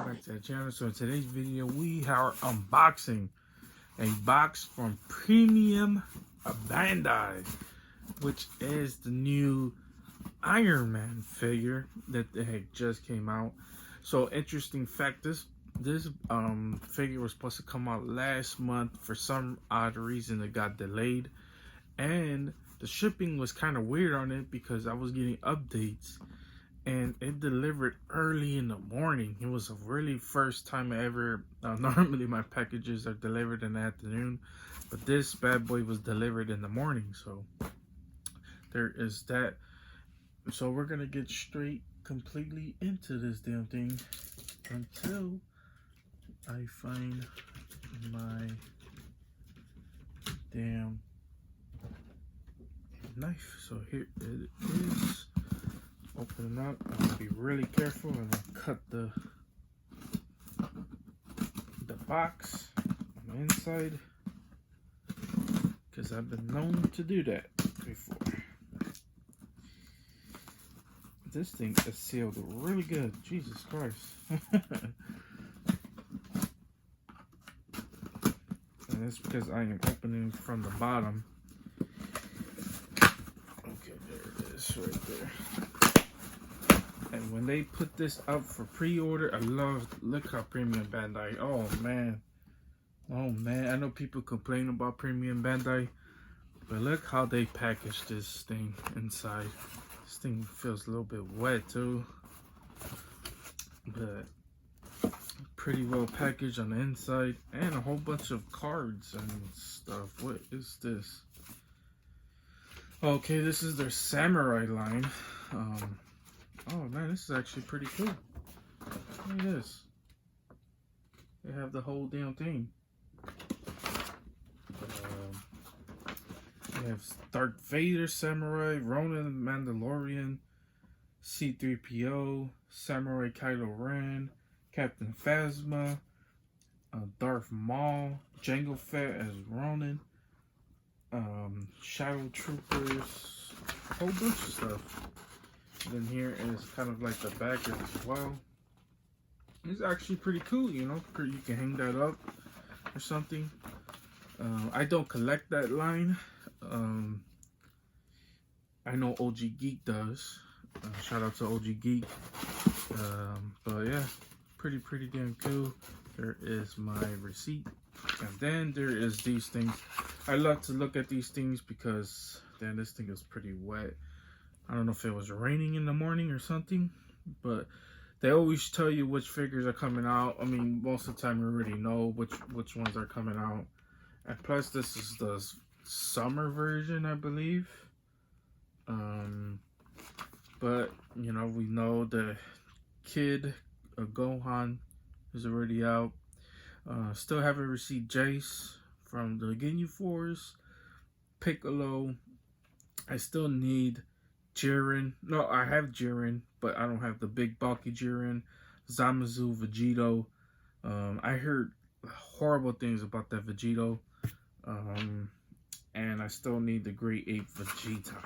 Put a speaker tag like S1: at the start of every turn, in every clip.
S1: back to the channel. So in today's video we are unboxing a box from Premium Bandai, which is the new Iron Man figure that they had just came out. So interesting fact, this figure was supposed to come out last month. For some odd reason it got delayed, and the shipping was kind of weird on it because I was getting updates and it delivered early in the morning. It was a really first time ever. Normally my packages are delivered in the afternoon, but this bad boy was delivered in the morning. So there is that. So we're gonna get straight completely into this damn thing until I find my damn knife. So here it is. Open it up. I'm gonna be really careful and cut the box on the inside, because I've been known to do that before. This thing is sealed really good. Jesus Christ. And that's because I am opening from the bottom. Okay, there it is right there. And when they put this up for pre-order, I look how Premium Bandai, oh man, I know people complain about Premium Bandai, but look how they package this thing inside. This thing feels a little bit wet too, but pretty well packaged on the inside, and a whole bunch of cards and stuff. What is this? Okay, this is their samurai line. Oh man, this is actually pretty cool. Look at this. They have the whole damn thing. They have Darth Vader Samurai, Ronan Mandalorian, C-3PO, Samurai Kylo Ren, Captain Phasma, Darth Maul, Jango Fett as Ronan, Shadow Troopers, a whole bunch of stuff. Then here is kind of like the back as well. It's actually pretty cool, you know. You can hang that up or something. I don't collect that line. I know OG Geek does. Shout out to OG Geek. But yeah, pretty damn cool. There is my receipt, and then there is these things. I love to look at these things because then this thing is pretty wet. I don't know if it was raining in the morning or something, but they always tell you which figures are coming out. I mean, most of the time you already know which ones are coming out. And plus, this is the summer version, I believe. But you know, we know the Kid Gohan is already out. Still haven't received Jace from the Ginyu Force, Piccolo. I still need Jiren. No, I have Jiren, but I don't have the big bulky Jiren. Zamasu, Vegito. I heard horrible things about that Vegito. And I still need the Great Ape Vegeta.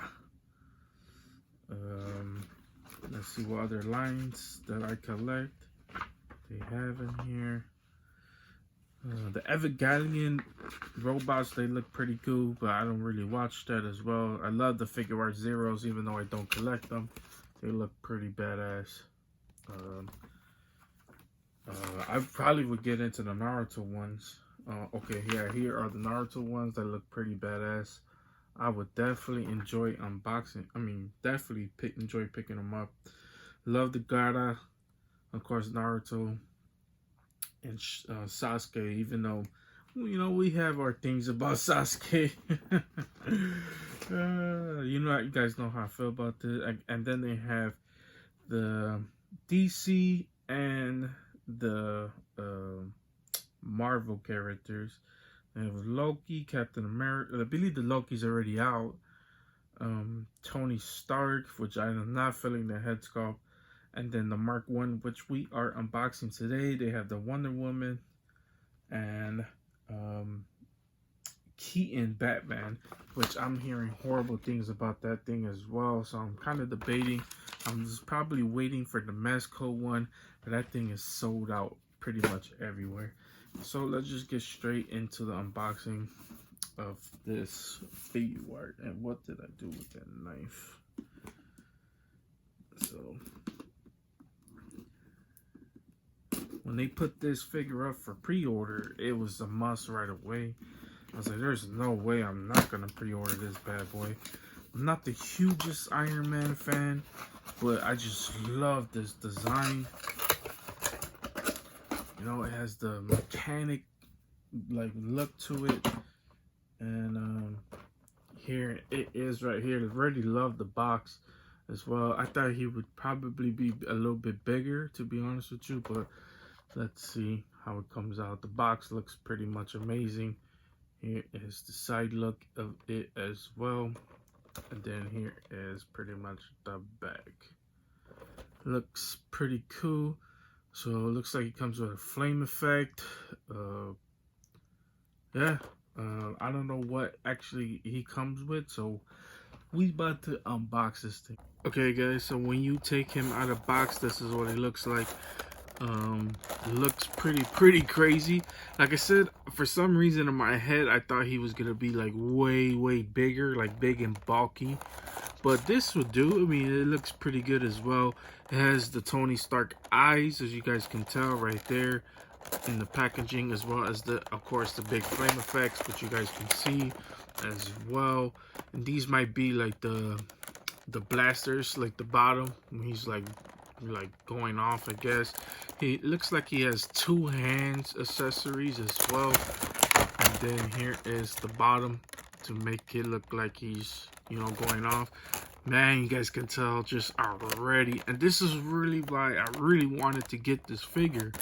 S1: Let's see what other lines that I collect they have in here. The Evangelion robots, they look pretty cool, but I don't really watch that as well. I love the Figuarts Zeros, even though I don't collect them. They look pretty badass. I probably would get into the Naruto ones. Okay, yeah, here are the Naruto ones that look pretty badass. I would definitely enjoy unboxing. I mean, definitely enjoy picking them up. Love the Gaara, of course, Naruto, and Sasuke, even though, you know, we have our things about Sasuke. You know, you guys know how I feel about this. And then they have the DC and the Marvel characters. They have Loki, Captain America. I believe the Loki's already out. Tony Stark, which I am not feeling the head sculpt. And then the Mark 1, which we are unboxing today. They have the Wonder Woman and Keaton Batman, which I'm hearing horrible things about that thing as well. So I'm kind of debating I'm just probably waiting for the Mexico one, but that thing is sold out pretty much everywhere. So let's just get straight into the unboxing of this Figuart. And what did I do with that knife? So when they put this figure up for pre-order, it was a must right away. I was like, there's no way I'm not gonna pre-order this bad boy. I'm not the hugest Iron Man fan, but I just love this design. You know, it has the mechanic like look to it, and here it is right here. I really love the box as well. I thought he would probably be a little bit bigger, to be honest with you, but let's see how it comes out. The box looks pretty much amazing. Here is the side look of it as well. And then here is pretty much the back. Looks pretty cool. So it looks like it comes with a flame effect. Yeah. I don't know what actually he comes with. So we about to unbox this thing. Okay guys, so when you take him out of box, this is what it looks like. Looks pretty crazy. Like I said, for some reason in my head I thought he was gonna be like way bigger, like big and bulky, but this would do. I mean, it looks pretty good as well. It has the Tony Stark eyes, as you guys can tell right there in the packaging, as well as the, of course, the big flame effects, which you guys can see as well. And these might be like the blasters, like the bottom. He's like going off, I guess. He looks like he has two hands accessories as well. And then here is the bottom to make it look like he's, you know, going off. Man, you guys can tell just already. And this is really why I really wanted to get this figure,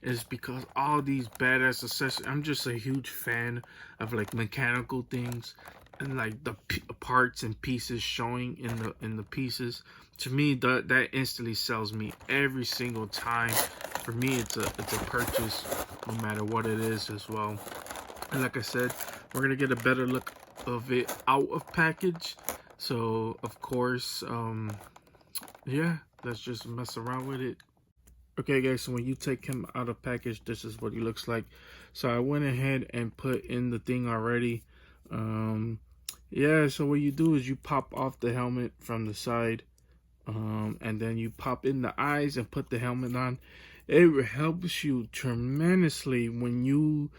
S1: is because all these badass accessories. I'm just a huge fan of like mechanical things and like the parts and pieces showing in the pieces. To me, that instantly sells me every single time. For me, it's a purchase, no matter what it is as well. And like I said, we're gonna get a better look of it out of package. So of course, yeah, let's just mess around with it. Okay guys, so when you take him out of package, this is what he looks like. So I went ahead and put in the thing already. Yeah, so what you do is you pop off the helmet from the side, and then you pop in the eyes and put the helmet on. It helps you tremendously when you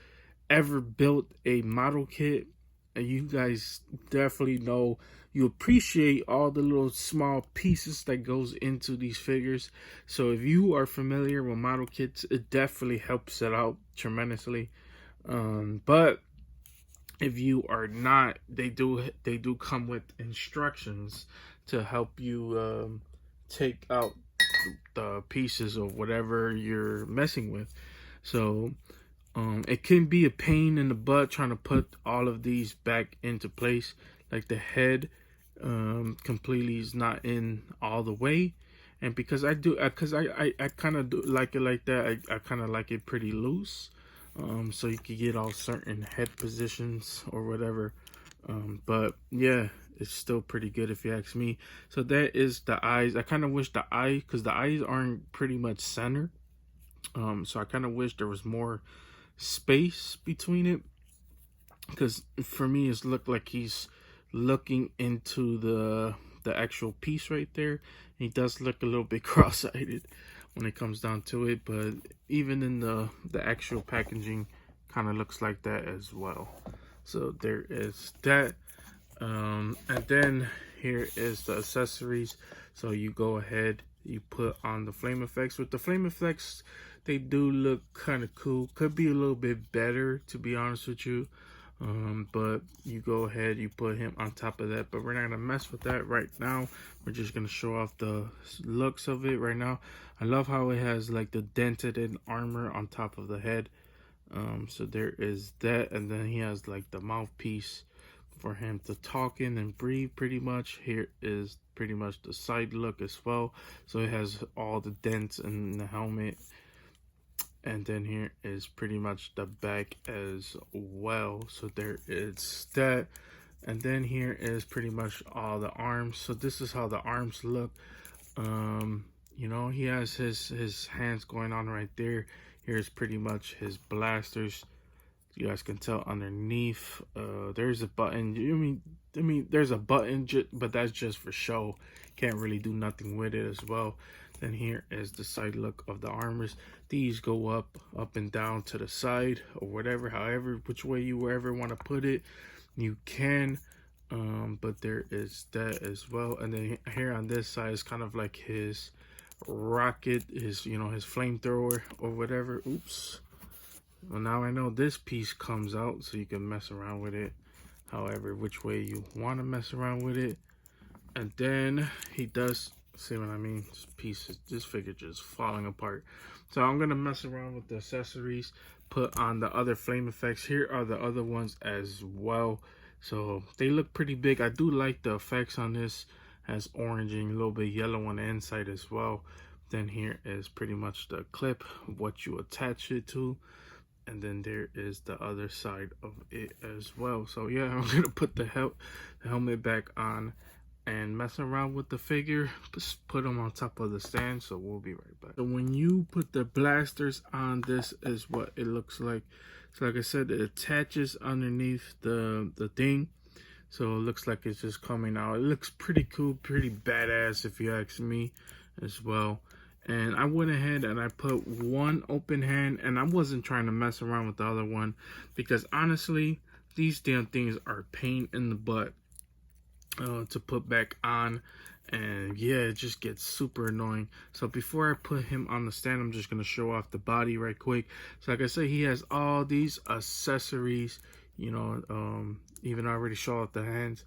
S1: ever built a model kit, and you guys definitely know you appreciate all the little small pieces that goes into these figures. So if you are familiar with model kits, it definitely helps it out tremendously. But if you are not, they do come with instructions to help you take out the pieces of whatever you're messing with. So it can be a pain in the butt trying to put all of these back into place. Like the head completely is not in all the way, and because I kind of do like it like that, I kind of like it pretty loose, so you can get all certain head positions or whatever. But yeah, it's still pretty good if you ask me. So that is the eyes. I kind of wish the eye, because the eyes aren't pretty much centered, so I kind of wish there was more space between it, because for me it's looked like he's looking into the actual piece right there. He does look a little bit cross-eyed when it comes down to it, but even in the actual packaging kind of looks like that as well. So there is that. And then here is the accessories. So you go ahead, you put on the flame effects. With the flame effects, they do look kind of cool. Could be a little bit better, to be honest with you. But you go ahead, you put him on top of that. But we're not gonna mess with that right now. We're just gonna show off the looks of it right now. I love how it has like the dented in armor on top of the head. So there is that, and then he has like the mouthpiece for him to talk in and breathe pretty much. Here is pretty much the side look as well. So it has all the dents in the helmet. And then here is pretty much the back as well. So there is that. And then here is pretty much all the arms. So this is how the arms look. You know, he has his hands going on right there. Here's pretty much his blasters. You guys can tell underneath there's a button. I mean there's a button, but that's just for show. Can't really do nothing with it as well. Then here is the side look of the armors. These go up and down to the side or whatever, however, which way you ever want to put it, you can. But there is that as well. And then here on this side is kind of like his rocket, his his flamethrower or whatever. Oops. Well, now I know this piece comes out, so you can mess around with it however which way you want to mess around with it. And then he does, see what I mean, this figure just falling apart. So I'm gonna mess around with the accessories, put on the other flame effects. Here are the other ones as well, so they look pretty big. I do like the effects on this. Has oranging, a little bit yellow on the inside as well. Then here is pretty much the clip, what you attach it to. And then there is the other side of it as well. So yeah, I'm gonna put the helmet back on and mess around with the figure. Just put them on top of the stand. So we'll be right back. So when you put the blasters on, this is what it looks like. So like I said, it attaches underneath the thing. So it looks like it's just coming out. It looks pretty cool, pretty badass if you ask me as well. And I went ahead and I put one open hand, and I wasn't trying to mess around with the other one because honestly, these damn things are a pain in the butt to put back on. And yeah, it just gets super annoying. So before I put him on the stand, I'm just going to show off the body right quick. So like I said, he has all these accessories, even I already showed off the hands.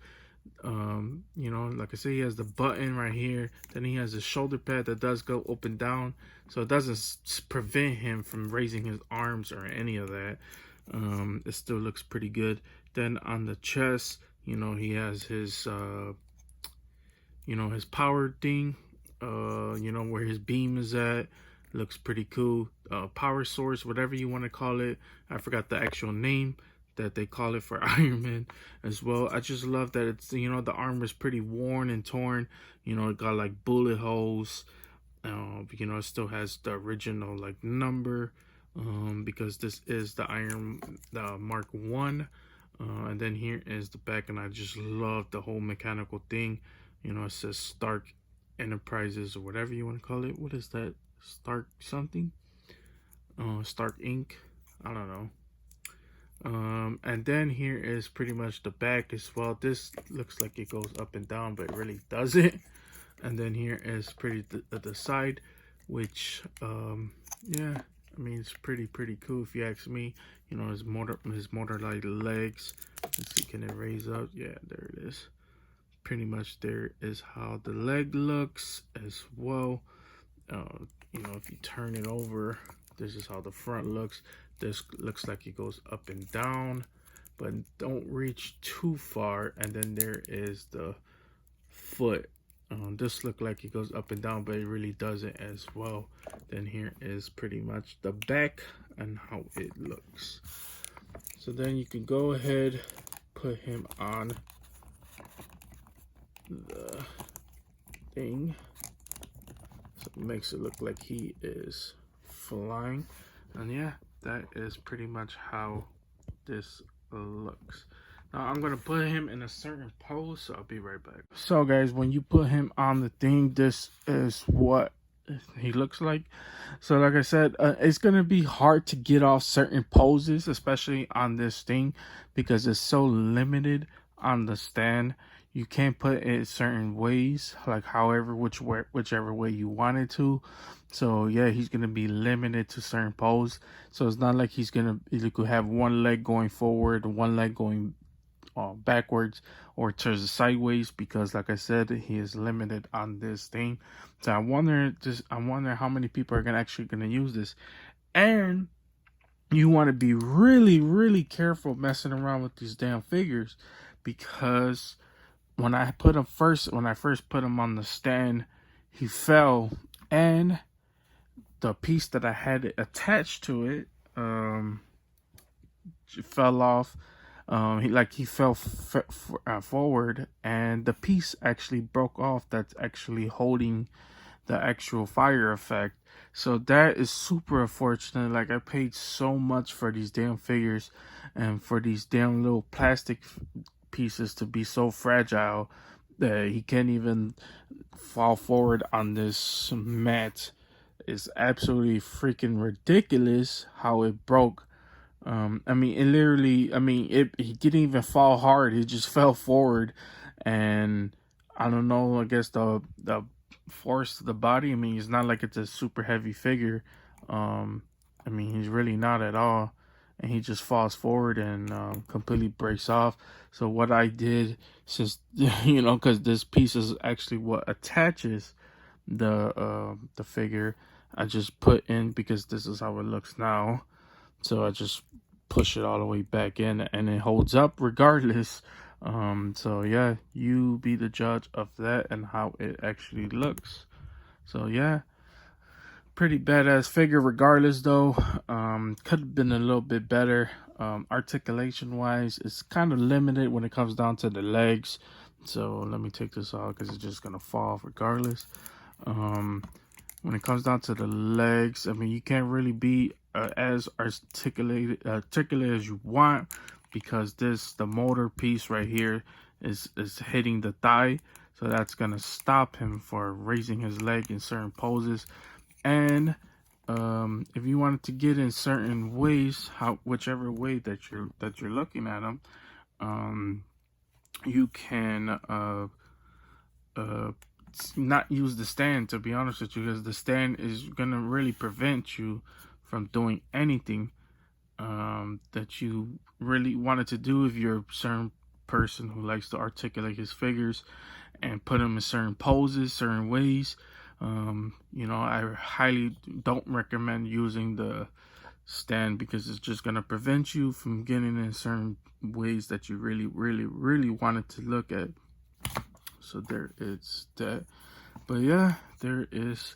S1: Like I say, he has the button right here. Then he has a shoulder pad that does go up and down, so it doesn't prevent him from raising his arms or any of that. It still looks pretty good. Then on the chest, he has his his power thing, where his beam is at. Looks pretty cool. Power source, whatever you want to call it. I forgot the actual name that they call it for Iron Man as well. I just love that it's, the armor is pretty worn and torn. It got like bullet holes. It still has the original like number, because this is the Mark 1. And then here is the back, and I just love the whole mechanical thing. It says Stark Enterprises or whatever you want to call it. What is that? Stark something? Stark Inc. I don't know. And then here is pretty much the back as well. This looks like it goes up and down, but it really doesn't. And then here is the side, which yeah, I mean, it's pretty cool if you ask me. His motor like legs. Let's see, can it raise up? Yeah, there it is. Pretty much there is how the leg looks as well. If you turn it over, this is how the front looks. This looks like it goes up and down, but don't reach too far. And then there is the foot. This looks like it goes up and down, but it really doesn't as well. Then here is pretty much the back and how it looks. So then you can go ahead, put him on the thing. So it makes it look like he is flying. And yeah, that is pretty much how this looks. Now I'm gonna put him in a certain pose, so I'll be right back. So guys, when you put him on the thing, this is what he looks like. So like I said, it's gonna be hard to get off certain poses, especially on this thing, because it's so limited on the stand. You can't put it certain ways, like whichever way you want it to. So yeah, he's gonna be limited to certain pose. So it's not like you could have one leg going forward, one leg going backwards, or turns sideways, because like I said, he is limited on this thing. So I wonder how many people are actually gonna use this. And you want to be really careful messing around with these damn figures, because when I first put him on the stand, he fell, and the piece that I had attached to it fell off. He fell forward, and the piece actually broke off that's actually holding the actual fire effect. So that is super unfortunate. Like, I paid so much for these damn figures and for these damn little plastic pieces to be so fragile that he can't even fall forward on this mat. Is absolutely freaking ridiculous how it broke. I mean, it literally, I mean, he didn't even fall hard. He just fell forward, and I don't know. I guess the force of the body. I mean, it's not like it's a super heavy figure. I mean, he's really not at all, and he just falls forward and completely breaks off. So what I did, since because this piece is actually what attaches the figure, I just put in, because this is how it looks now. So I just push it all the way back in, and it holds up regardless. So yeah, you be the judge of that and how it actually looks. So yeah, pretty badass figure regardless though. Could have been a little bit better. Articulation wise, it's kind of limited when it comes down to the legs. So let me take this off because it's just gonna fall regardless. When it comes down to the legs, I mean, you can't really be as articulate as you want, because the motor piece right here is hitting the thigh, so that's gonna stop him for raising his leg in certain poses. And if you wanted to get in certain ways, whichever way that you're looking at him, you can not use the stand, to be honest with you, because the stand is gonna really prevent you from doing anything that you really wanted to do if you're a certain person who likes to articulate his figures and put them in certain poses, certain ways. I highly don't recommend using the stand, because it's just gonna prevent you from getting in certain ways that you really, really, really wanted to look at. So there is that. But yeah, there is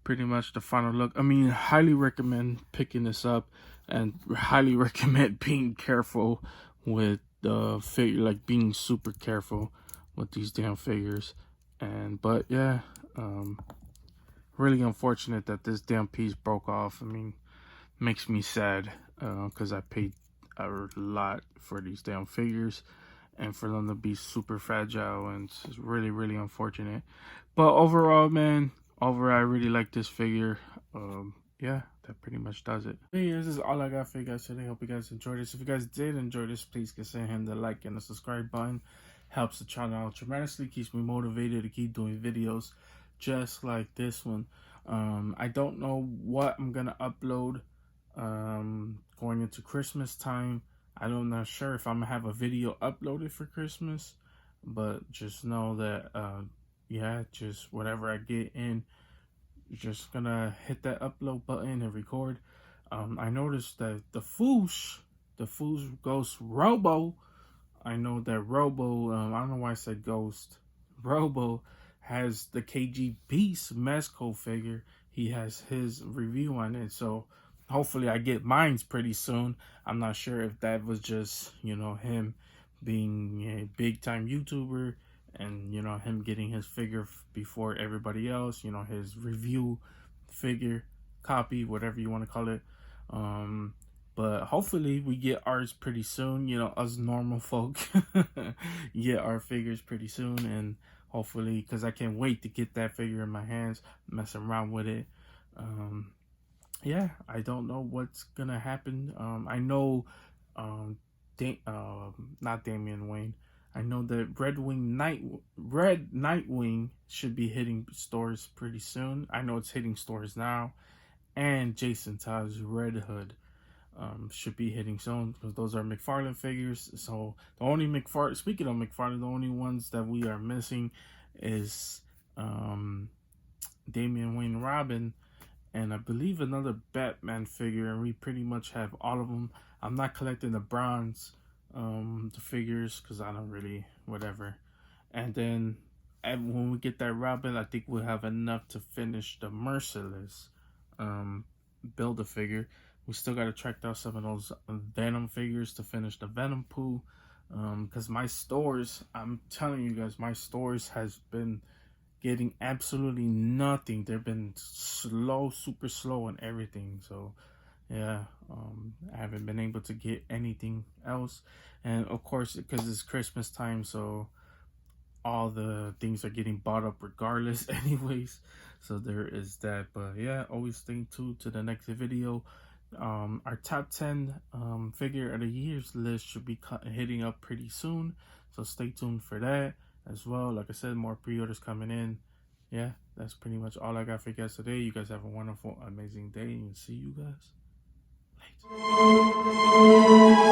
S1: pretty much the final look. I mean, highly recommend picking this up, and highly recommend being careful with the figure, like being super careful with these damn figures. But yeah, really unfortunate that this damn piece broke off. I mean, makes me sad, because I paid a lot for these damn figures, and for them to be super fragile, and it's really, really unfortunate. But overall, man, I really like this figure. Yeah, that pretty much does it. Hey, this is all I got for you guys today. Hope you guys enjoyed this. If you guys did enjoy this, please consider hitting the like and the subscribe button. Helps the channel out tremendously, keeps me motivated to keep doing videos just like this one. I don't know what I'm gonna upload going into Christmas time. I'm not sure if I'm gonna have a video uploaded for Christmas, but just know that yeah, just whatever I get in, just gonna hit that upload button and record. I noticed that the Foosh Ghost Robo, I know that Robo, I don't know why I said Ghost, Robo has the KG Beast Mezco figure. He has his review on it, so hopefully I get mine's pretty soon. I'm not sure if that was just, him being a big time YouTuber, and him getting his figure before everybody else, his review figure, copy, whatever you want to call it. But hopefully we get ours pretty soon, us normal folk get our figures pretty soon. And hopefully, because I can't wait to get that figure in my hands, messing around with it. Yeah, I don't know what's gonna happen. I know not Damian Wayne. I know that Red Nightwing should be hitting stores pretty soon. I know it's hitting stores now. And Jason Todd's Red Hood should be hitting soon, because those are McFarlane figures. So the only speaking of McFarlane, the only ones that we are missing is Damian Wayne Robin, and I believe another Batman figure, and we pretty much have all of them. I'm not collecting the bronze the figures, because I don't really, whatever. And then when we get that Robin, I think we'll have enough to finish the Merciless build a figure. We still got to track down some of those Venom figures to finish the Venom pool, because my stores, I'm telling you guys, my stores has been getting absolutely nothing. They've been slow, super slow on everything. So yeah, I haven't been able to get anything else. And of course, because it's Christmas time, so all the things are getting bought up regardless anyways. So there is that. But yeah, always stay tuned to the next video. Our top 10 figure of the year's list should be hitting up pretty soon, so stay tuned for that as well. Like I said, more pre-orders coming in. Yeah, that's pretty much all I got for you guys today. You guys have a wonderful, amazing day, and see you guys later.